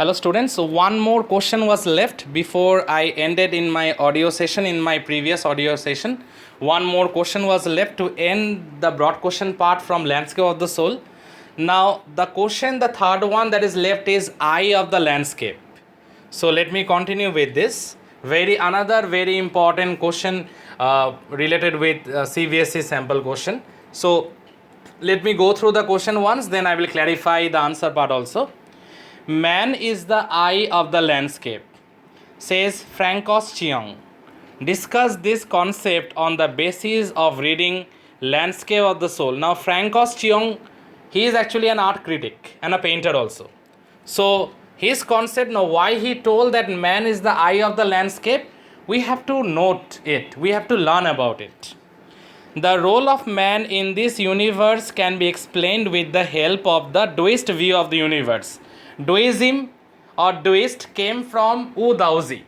Hello students, so one more question was left before I ended in my audio session, in my previous audio session. One more question was left to end the broad question part from landscape of the soul. Now the question, the third one that is left is eye of the landscape. So let me continue with this. Another very important question related with CBSE sample question. So let me go through the question once, then I will clarify the answer part also. Man is the eye of the landscape, says Frankos Cheong. Discuss this concept on the basis of reading Landscape of the Soul. Now, Frankos Cheong, he is actually an art critic and a painter also. So, his concept, now why he told that man is the eye of the landscape, we have to note it, we have to learn about it. The role of man in this universe can be explained with the help of the Duist view of the universe. Duism or Duist came from Wu Daozi.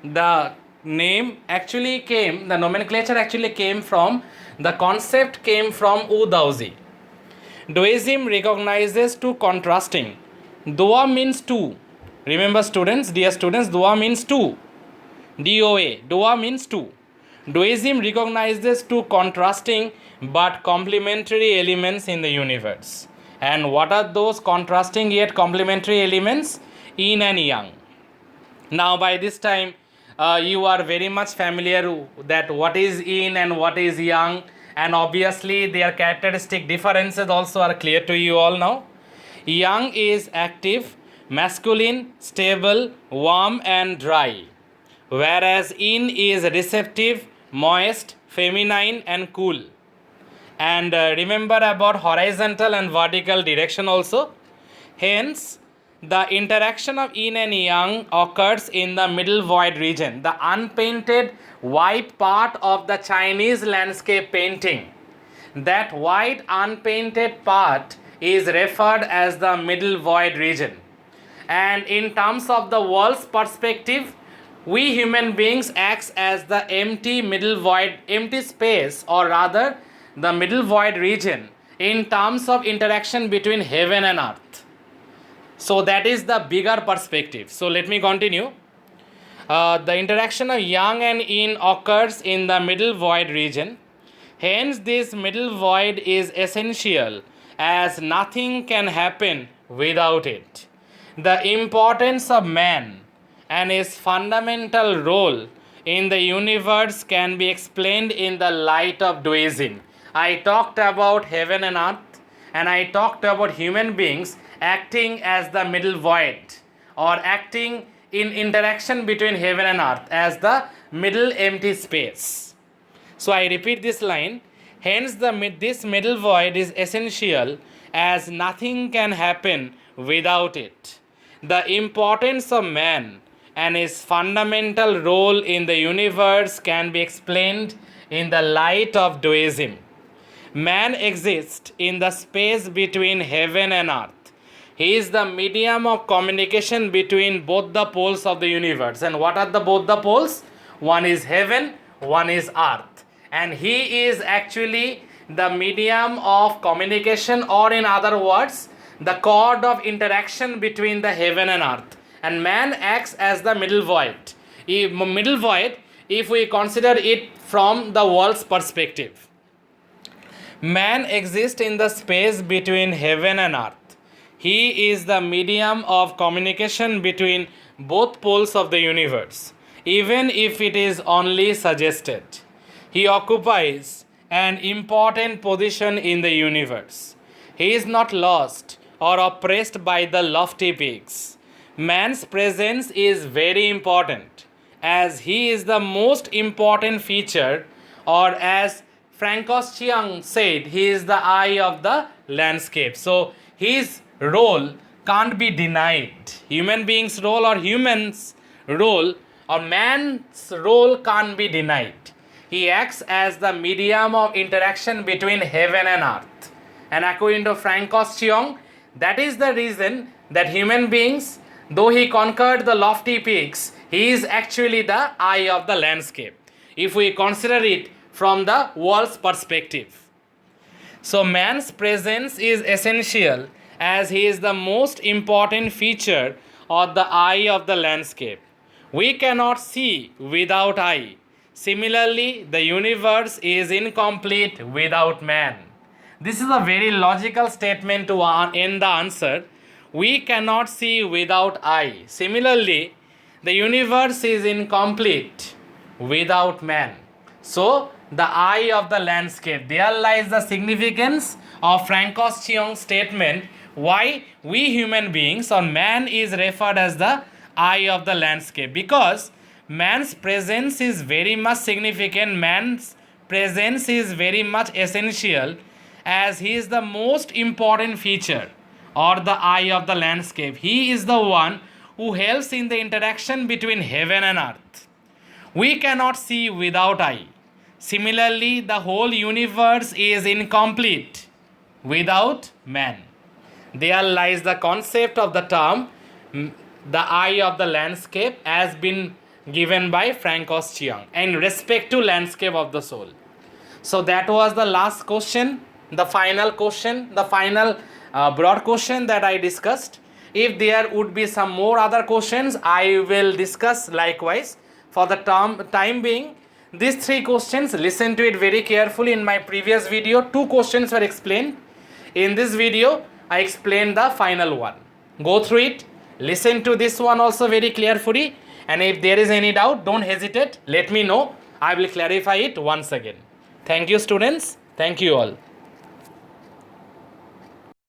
The name actually came, the nomenclature actually came from, the concept came from Wu Daozi. Duism recognizes two contrasting. Dua means two. Remember students, dear students, dua means two. DOA, dua means two. Duism recognizes two contrasting but complementary elements in the universe. And what are those contrasting yet complementary elements? Yin and yang. Now by this time you are very much familiar that what is yin and what is yang, and obviously their characteristic differences also are clear to you all now. Yang is active, masculine, stable, warm and dry, whereas yin is receptive, moist, feminine and cool. And remember about horizontal and vertical direction also. Hence, the interaction of yin and yang occurs in the middle void region, the unpainted white part of the Chinese landscape painting. That white unpainted part is referred as the middle void region. And in terms of the world's perspective, we human beings act as the empty middle void, empty space, or rather the middle void region in terms of interaction between heaven and earth. So that is the bigger perspective. So let me continue. The interaction of yang and yin occurs in the middle void region. Hence this middle void is essential, as nothing can happen without it. The importance of man and his fundamental role in the universe can be explained in the light of Duism. I talked about heaven and earth, and I talked about human beings acting as the middle void, or acting in interaction between heaven and earth as the middle empty space. So I repeat this line. Hence this middle void is essential, as nothing can happen without it. The importance of man and his fundamental role in the universe can be explained in the light of Duism. Man exists in the space between heaven and earth. He is the medium of communication between both the poles of the universe. And what are both the poles? One is heaven, one is earth. And he is actually the medium of communication, or in other words, the cord of interaction between the heaven and earth. And man acts as the middle void. Middle void, if we consider it from the world's perspective. Man exists in the space between heaven and earth. He is the medium of communication between both poles of the universe, even if it is only suggested. He occupies an important position in the universe. He is not lost or oppressed by the lofty peaks. Man's presence is very important, as he is the most important feature, or as Frankos Cheong said, he is the eye of the landscape. So his role can't be denied. Human beings' role, or humans' role, or man's role can't be denied. He acts as the medium of interaction between heaven and earth. And according to Frankos Cheong, that is the reason that human beings, though he conquered the lofty peaks, he is actually the eye of the landscape, if we consider it from the world's perspective. So man's presence is essential, as he is the most important feature or the eye of the landscape. We cannot see without eye. Similarly, the universe is incomplete without man. This is a very logical statement to end the answer. We cannot see without eye. Similarly, the universe is incomplete without man. So, the eye of the landscape. There lies the significance of Francois-Cheong's statement why we human beings or man is referred as the eye of the landscape, because man's presence is very much significant. Man's presence is very much essential, as he is the most important feature or the eye of the landscape. He is the one who helps in the interaction between heaven and earth. We cannot see without eye. Similarly, the whole universe is incomplete without man. There lies the concept of the term the eye of the landscape has been given by Francois-Cheong in respect to landscape of the soul. So that was the last question, the final broad question that I discussed. If there would be some more other questions, I will discuss likewise. For the time being, these 3 questions, listen to it very carefully. In my previous video, 2 questions were explained. In this video, I explained the final one. Go through it, listen to this one also very carefully, and if there is any doubt, don't hesitate, let me know. I will clarify it once again. Thank you, students. Thank you all.